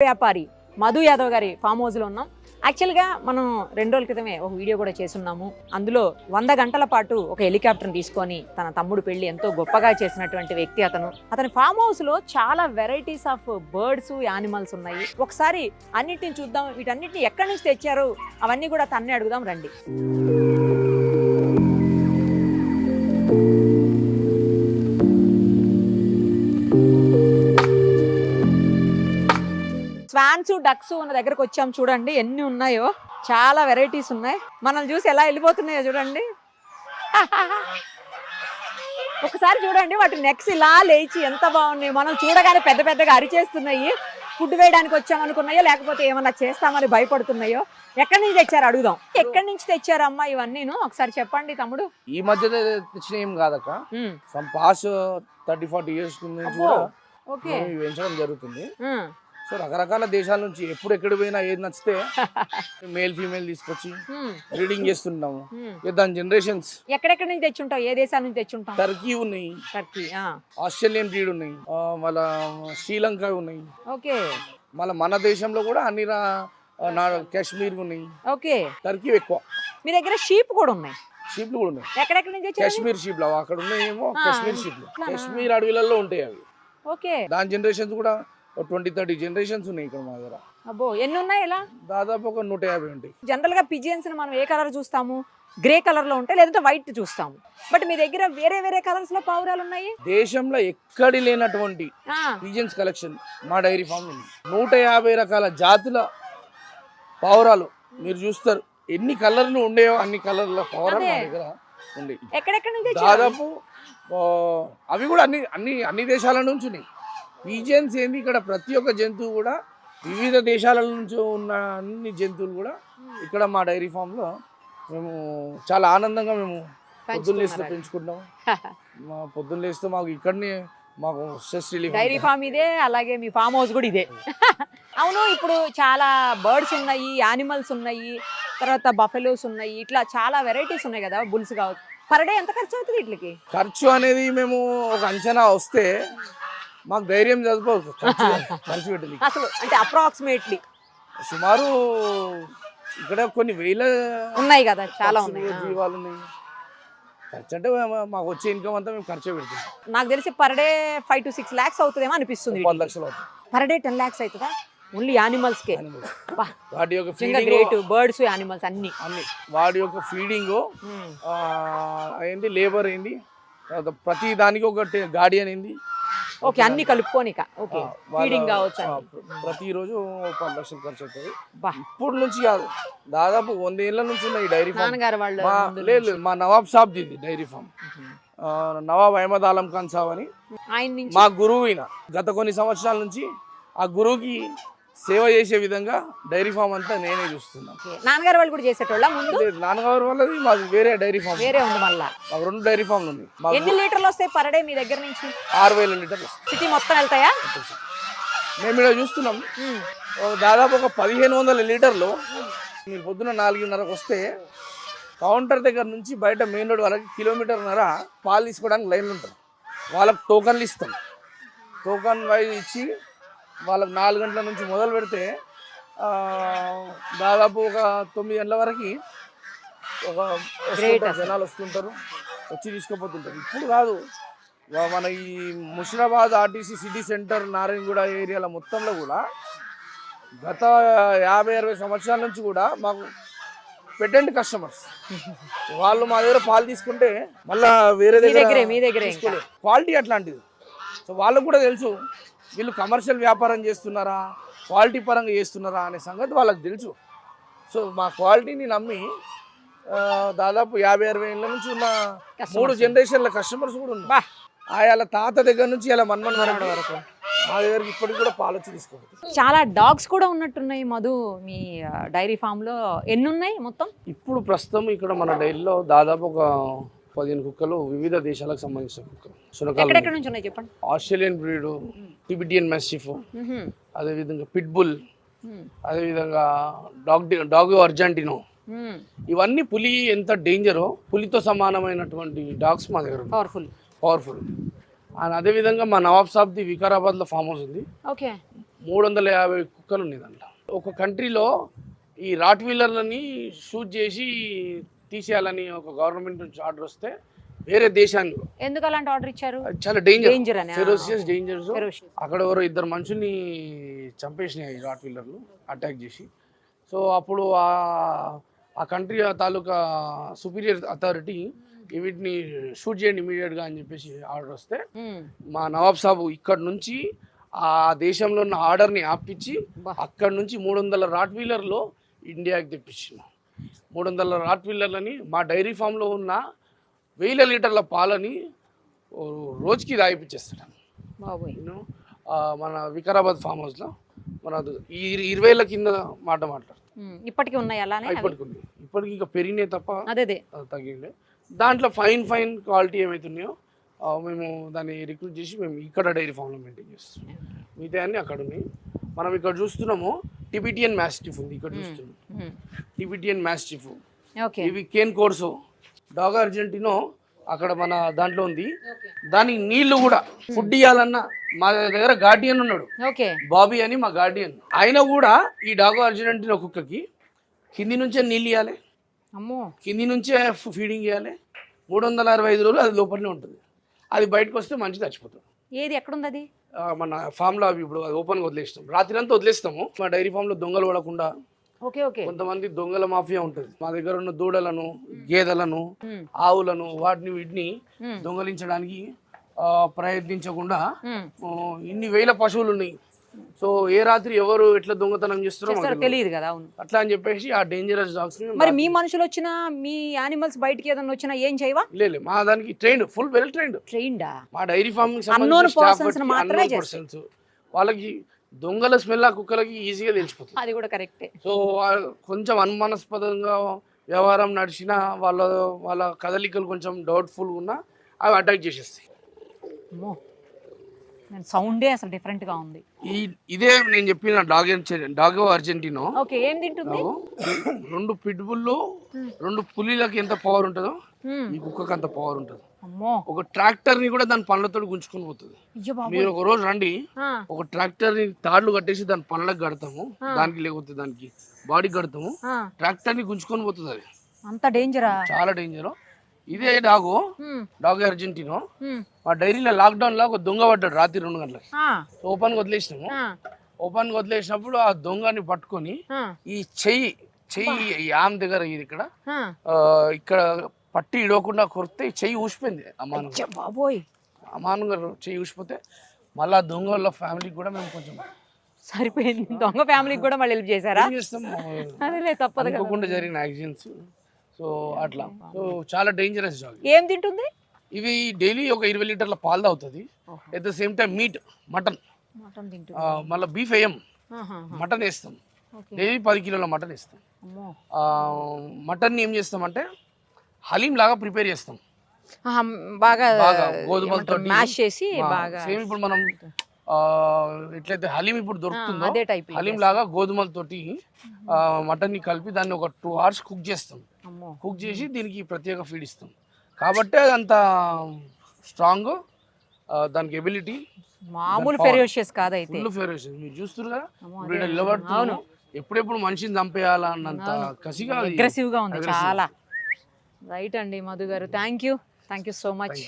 వ్యాపారి మధు యాదవ్ గారి ఫామ్ హౌస్లో ఉన్నాం. యాక్చువల్గా మనం 2 రోజుల క్రితమే ఒక వీడియో కూడా చేస్తున్నాము. అందులో 100 గంటల పాటు ఒక హెలికాప్టర్ని తీసుకొని తన తమ్ముడు పెళ్లి ఎంతో గొప్పగా చేసినటువంటి వ్యక్తి అతని ఫామ్ హౌస్లో చాలా వెరైటీస్ ఆఫ్ బర్డ్స్ యానిమల్స్ ఉన్నాయి. ఒకసారి అన్నిటిని చూద్దాం, వీటన్నిటిని ఎక్కడి నుంచి తెచ్చారు అవన్నీ కూడా తన్నే అడుగుదాం రండి. స్వాన్స్ డక్స్ ఉన్న దగ్గరకు వచ్చాం. చూడండి ఎన్ని ఉన్నాయో, చాలా వెరైటీస్ ఉన్నాయి. మనల్ని చూసి ఎలా వెళ్ళిపోతున్నాయో చూడండి. ఒకసారి చూడండి వాటి నెక్స్ ఇలా లేచి ఎంత బాగున్నాయి. మనం చూడగానే పెద్ద పెద్దగా అరిచేస్తున్నాయి. ఫుడ్ వేయడానికి వచ్చామనుకున్నాయో లేకపోతే ఏమన్నా చేస్తామని భయపడుతున్నాయో. ఎక్కడి నుంచి తెచ్చారు అడుగుదాం. ఎక్కడి నుంచి తెచ్చారమ్మా ఇవన్నీను ఒకసారి చెప్పండి తమ్ముడు. ఈ మధ్య తెచ్చిన ఏం కాదక్క, సమ్ పాస్ 30-40 years నుంచి కూడా పెంచడం జరుగుతుంది. సో రకరకాల దేశాల నుంచి ఎప్పుడు ఎక్కడ పోయినా ఏది నచ్చితే మేల్ ఫీమేల్ తీసుకొచ్చి బ్రీడింగ్ చేస్తున్నాము. దాని జనరేషన్స్ ఎక్కడెక్కడ నుంచి తెచ్చుంటావు, ఏ దేశాల నుంచి తెచ్చుంటాం? టర్కీ ఉన్నాయి, ఆస్ట్రేలియన్ బ్రీడ్ ఉన్నాయి, మళ్ళా శ్రీలంక ఉన్నాయి, మళ్ళీ మన దేశంలో కూడా అన్ని కాశ్మీర్ ఉన్నాయి. టర్కీ ఎక్కువ. మీ దగ్గర షీప్ కూడా ఉన్నాయి? షీప్లు కూడా ఉన్నాయి. ఎక్కడెక్కడ నుంచి? కాశ్మీర్ షీప్ లో అక్కడ ఉన్నాయేమో కాశ్మీర్ షీప్లు. కాశ్మీర్ అడవిలలో ఉంటాయి అవి. దాని జనరేషన్స్ కూడా 20-30 జనరేషన్స్ ఉన్నాయి ఇక్కడ మా దగ్గర. అబ్బో, ఎన్ని ఉన్నాయి? ఇలా దాదాపు ఒక 150 ఉంటాయి. జనరల్ గా పిజియన్స్ మనం ఏ కలర్ చూస్తాము? గ్రే కలర్ లో ఉంటాయి, లేదంటే వైట్ చూస్తాము. బట్ మీ దగ్గర వేరే వేరే కలర్స్ లో పావురాలు ఉన్నాయి. దేశంలో ఎక్కడి లేనటువంటి పిజియన్స్ కలెక్షన్ మా డైరీ ఫామ్ ఉంది. 150 రకాల జాతుల పావురాలు మీరు చూస్తారు. ఎన్ని కలర్లు ఉండేవో అన్ని కలర్ల పావురాలు మా దగ్గర ఉండే. ఎక్కడెక్కడ నుంచి? దాదాపు అవి కూడా అన్ని దేశాల నుంచి ఉన్నాయి. పిజియన్స్ ఏంది, ఇక్కడ ప్రతి ఒక్క జంతువు కూడా వివిధ దేశాల నుంచి ఉన్న అన్ని జంతువులు కూడా ఇక్కడ మా డైరీ ఫామ్ లో మేము చాలా ఆనందంగా మేము పొద్దున్న లేస్తూ పెంచుకుంటాం. మా పొద్దున్న లేస్తూ మాకు ఇక్కడనే మాకు స్ట్రెస్ రిలీఫ్. డైరీ ఫామ్ ఇదే, అలాగే మీ ఫామ్ హౌస్ కూడా ఇదే. అవును, ఇప్పుడు చాలా బర్డ్స్ ఉన్నాయి, యానిమల్స్ ఉన్నాయి, తర్వాత బఫెలోస్ ఉన్నాయి, ఇట్లా చాలా వెరైటీస్ ఉన్నాయి కదా, బుల్స్ కావచ్చు. పర్ డే ఎంత ఖర్చు అవుతుంది వీటికి? ఖర్చు అనేది మేము ఒక అంచనా వస్తే మాకు ధైర్యం చదువుకోవచ్చు ఖర్చు పెట్టాలి. అసలు అంటే అప్రాక్సిమేట్లీ సుమారు ఇక్కడ కొన్ని వేల ఉన్నాయి కదా, చాలా ఉన్నాయి జీవాలు ఉన్నాయి. ఖర్చు అంటే మాకు వచ్చే ఇన్కమ్ అంతా మేము ఖర్చు పెడుతున్నాం. నాకు తెలిసి పర్ డే 5 to 6 lakhs అవుతుందేమో అనిపిస్తుంది. 10 లక్షలు అవుతుంది. పర్ డే 10 lakhs అవుతుందా? ఓన్లీ యానిమల్స్ కే? వాటి యొక్క గ్రేట్ బర్డ్స్ యానిమల్స్ అన్ని వాటి యొక్క ఫీడింగ్ ఏంటి, లేబర్ ఏంటి, ప్రతి దానికి ఒక గార్డియన్ ఏంది, అన్ని కలుపుకోనిక. ఫీడింగ్ కావచ్చు. ప్రతిరోజు 10 లక్షలు ఖర్చు అవుతుంది. ఇప్పుడు నుంచి కాదు, దాదాపు 100 ఏళ్ల నుంచి ఉన్నాయి డైరీ ఫామ్. లేదు, మా Nawab Sahab the dairy farm. Nawab Ahmed Alam Khan Sahab అని మా గురువు అయిన. గత కొన్ని సంవత్సరాల నుంచి ఆ గురువుకి సేవ చేసే విధంగా డైరీ ఫామ్ అంతా నేనే చూస్తున్నాను. నాన్నగారు వాళ్ళు కూడా చేసేటోళ్ళ ముందు? నాన్నగారు వాళ్ళది మాది వేరే డైరీ ఫామ్. వేరే ఉంది మళ్ళా? మాకు 2 డైరీ ఫామ్లు ఉన్నాయి. ఎన్ని లీటర్లు వస్తాయి పర్ డే మీ దగ్గర నుంచి? 6000 లీటర్లు. సిటీ మొత్తం వెళ్తాయా? మేము ఇక్కడ చూస్తున్నాం దాదాపు ఒక 1500 లీటర్లు. మీరు పొద్దున్న 4:30కు వస్తే కౌంటర్ దగ్గర నుంచి బయట మెయిన్ రోడ్ వరకు 1.5 కిలోమీటర్ పాలు తీసుకోవడానికి లైన్లు ఉంటారు. వాళ్ళకి టోకన్లు ఇస్తాం. టోకన్ వైజ్ ఇచ్చి వాళ్ళకి 4 గంటల నుంచి మొదలు పెడితే దాదాపు ఒక 9 గంటల వరకు ఒక జనాలు వస్తుంటారు, వచ్చి తీసుకుపోతుంటారు. ఇప్పుడు కాదు, మన ఈ Musheerabad RTC city centre Narayanguda ఏరియాల మొత్తంలో కూడా గత 50-60 సంవత్సరాల నుంచి కూడా మాకు పెటెంట్ కస్టమర్స్. వాళ్ళు మా దగ్గర పాలు తీసుకుంటే మళ్ళీ వేరే దగ్గర క్వాలిటీ అట్లాంటిది. సో వాళ్ళకు కూడా తెలుసు వీళ్ళు కమర్షియల్ వ్యాపారం చేస్తున్నారా, క్వాలిటీ పరంగా చేస్తున్నారా అనే సంగతి వాళ్ళకి తెలుసు. సో మా క్వాలిటీని నమ్మి దాదాపు 50-60 ఏళ్ళ నుంచి ఉన్న 3 జనరేషన్ల కస్టమర్స్ కూడా ఉన్నారు. వాళ్ళ తాత దగ్గర నుంచి ఇలా మన్మన్ వరకు మా దగ్గరికి ఇప్పటికి కూడా పాలు వచ్చి తీసుకోవచ్చు. చాలా డాగ్స్ కూడా ఉన్నట్టున్నాయి మధు మీ డైరీ ఫామ్ లో. ఎన్ని ఉన్నాయి మొత్తం? ఇప్పుడు ప్రస్తుతం ఇక్కడ మన డైరీలో దాదాపు ఒక 15 కుక్కలు, వివిధ దేశాలకు సంబంధించిన కుక్కలు. ఎక్కడెక్కడ నుంచి ఉన్నాయి చెప్పండి? ఆస్ట్రేలియన్ బ్రీడ్, టిబెటియన్ మాస్టిఫ్, అదేవిధంగా పిట్బుల్, అదేవిధంగా డాగ్ అర్జెంటినో. ఇవన్నీ పులి ఎంత డేంజరో, పులితో సమానమైనటువంటి డాగ్స్ మా దగ్గర పవర్ఫుల్. అండ్ అదేవిధంగా మా నవాబ్ సాబ్ది వికారాబాద్లో ఫామ్ హౌస్ ఉంది. 350 కుక్కలు ఉన్నాయి దాంట్లో. ఒక కంట్రీలో ఈ రాట్ వీలర్లని షూట్ చేసి తీసేయాలని ఒక గవర్నమెంట్ నుంచి ఆర్డర్ వస్తే వేరే దేశానికి ఎందుకు అలాంటి ఆర్డర్ ఇచ్చారు? చాలా డేంజర్, ఫెరోసియస్ డేంజర్స్. అక్కడ ఎవరో 2 మనుషుల్ని చంపేసినాయి రాట్ వీలర్లు అటాక్ చేసి. సో అప్పుడు ఆ కంట్రీ తాలూకా సుపీరియర్ అథారిటీ వీటిని షూట్ చేయండి ఇమీడియట్గా అని చెప్పేసి ఆర్డర్ వస్తే మా నవాబ్ సాబు ఇక్కడ నుంచి ఆ దేశంలో ఉన్న ఆర్డర్ని ఆపించి అక్కడ నుంచి 300 రాట్ వీలర్లో ఇండియాకి తెప్పించిన. 300 రాట్ వీలర్లని మా డైరీ ఫామ్లో ఉన్న 1000 లీటర్ల పాలని రోజుకి తాగిపించేస్తాడు. మన వికారాబాద్ ఫామ్ హౌస్లో మన 20 కింద మాట్లాడు ఇప్పటికీ ఉన్నాయి అలానే. ఇప్పటికి ఇంకా పెరిగినాయి తప్ప తగ్గిండే. దాంట్లో ఫైన్ క్వాలిటీ ఏమవుతున్నాయో మేము దాన్ని రిక్రూట్ చేసి మేము ఇక్కడ డైరీ ఫామ్లో మెయింటైన్ చేస్తున్నాం. మిగతా అన్నీ అక్కడ ఉన్నాయి. మనం ఇక్కడ చూస్తున్నాము టిబిటియన్ మ్యాస్టిఫ్ ఉంది. ఇక్కడ చూస్తున్నాం టిబిటియన్ మ్యాస్టిఫ్. ఇవి కేన్ కోర్సో డాగ్ అర్జెంటినో అక్కడ మన దాంట్లో ఉంది. దానికి నీళ్లు కూడా ఫుడ్ ఇవ్వాలన్నా మా దగ్గర గార్డియన్ ఉన్నాడు బాబీ అని, మా గార్డియన్. ఆయన కూడా ఈ డాగో అర్జెంటినో కుక్కకి కింది నుంచే నీళ్ళు ఇవ్వాలి, కింది నుంచే ఫీడింగ్ ఇవ్వాలి. 365 రోజులు అది లోపలనే ఉంటుంది. అది బయటకు వస్తే మంచి చచ్చిపోతుంది. ఏది ఎక్కడుంది అది? మన ఫామ్లో అవి ఇప్పుడు అది ఓపెన్గా వదిలేస్తాం, రాత్రి అంతా వదిలేస్తాము. మా డైరీ ఫామ్లో దొంగలు పడకుండా. కొంతమంది దొంగల మాఫియా ఉంటుంది. మా దగ్గర ఉన్న దూడలను, గేదెలను, ఆవులను వీటిని దొంగలించడానికి ప్రయత్నించకుండా ఇన్ని వేల పశువులు ఉన్నాయి. సో ఏ రాత్రి ఎవరు ఎట్లా దొంగతనం చేస్తారో తెలియదు కదా. అట్లా అని చెప్పేసి ఆ డేంజరస్ డాగ్స్. మరి మీ మనుషులు వచ్చినా, మీ యానిమల్స్ బయటికి ఏదైనా వచ్చినా ఏం చేయవా? లేదు, మా దానికి ట్రైన్డ్, ఫుల్ వెల్ ట్రైన్డ్. మా డైరీ ఫార్మింగ్ వాళ్ళకి దొంగల స్మెల్ ఆ కుక్కలకి ఈజీగా తెలిసిపోతుంది. అది కూడా కరెక్టే. సో కొంచెం అనుమానాస్పదంగా వ్యవహారం నడిచినా వాళ్ళ కదలికలు కొంచెం డౌట్ఫుల్ ఉన్నా అవి అటాక్ చేసేస్తాయి. సౌండే అసలు డిఫరెంట్ గా ఉంది. ఇదే నేను చెప్పిన డాగో అర్జెంటినో. ఏం తింటుంది? 2 పిట్బుల్లు, 2 పులిలకి ఎంత పవర్ ఉంటుందో ఈ కుక్కకి అంత పవర్ ఉంటుంది. ఒక ట్రాక్టర్ ని కూడా దాని పనులతో గుంజుకొని పోతుంది. మీరు ఒక రోజు రండి, ఒక ట్రాక్టర్ ని తాళ్లు కట్టేసి దాని పనులకు కడతాము, దానికి లేకపోతే దానికి బాడీ కడతాము, ట్రాక్టర్ ని గుంజుకొని పోతుంది. అది అంత డేంజరా? చాలా డేంజర్. ఇదే డాగో అర్జెంటినో మా డైరీలో లాక్డౌన్ లో ఒక దొంగ పడ్డాడు రాత్రి 2 గంటలకి. ఓపెన్ గా వదిలేసినాము. ఓపెన్ గా వదిలేసినప్పుడు ఆ దొంగని పట్టుకొని ఈ చెయ్యి ఆమె దగ్గర ఇది ఇక్కడ పట్టి ఇడవకుండా కొరితే చెయ్యి ఊసిపోయింది. అమానంగా చెయ్యి ఊసిపోతే మళ్ళా దొంగ వాళ్ళ ఫ్యామిలీకి కూడా మేము కొంచెం సరిపోయింది. దొంగ ఫ్యామిలీకి కూడా మళ్ళీ హెల్ప్ చేశారా? తప్పకుండా జరిగిన యాక్సిడెంట్స్. సో అట్లా. సో చాలా డేంజరస్ డాగ్. ఏం తింటుంది? ఇవి డైలీ ఒక 20 లీటర్ల పాలు తాగుతుంది. At the same time mutton మళ్ళీ బీఫ్ వేయం, మటన్ వేస్తాం. డైలీ 10 కిలోల మటన్ వేస్తాం. మటన్ ఏం చేస్తామంటే హలీం లాగా ప్రిపేర్ చేస్తాం. బాగా గోధుమలతో మ్యాష్ చేసి బాగా సేమ్ ఇప్పుడు మనం ఎట్లయితే హలీం ఇప్పుడు దొరుకుతుందో హలీం లాగా గోధుమలతోటి మటన్ ని కలిపి దాన్ని ఒక 2 hours కుక్ చేస్తాం. కుక్ చేసి దీనికి ప్రత్యేక ఫీడ్ ఇస్తాం. కాబట్టి అది అంత స్ట్రాంగ్, దానికి ఎబిలిటీ మామూలు ఫెరోషియస్ కాదైతే. Full ferocious. మీరు చూస్తున్నారు కదా, ఇప్పుడు నిలబడుతున్నాను, ఎప్పుడెప్పుడు మనిషిని చంపేయాలన్నంత కసిగా అగ్రెసివ్ గా ఉంది చాలా. రైట్ అండి మధు గారు, థ్యాంక్ యూ సో మచ్.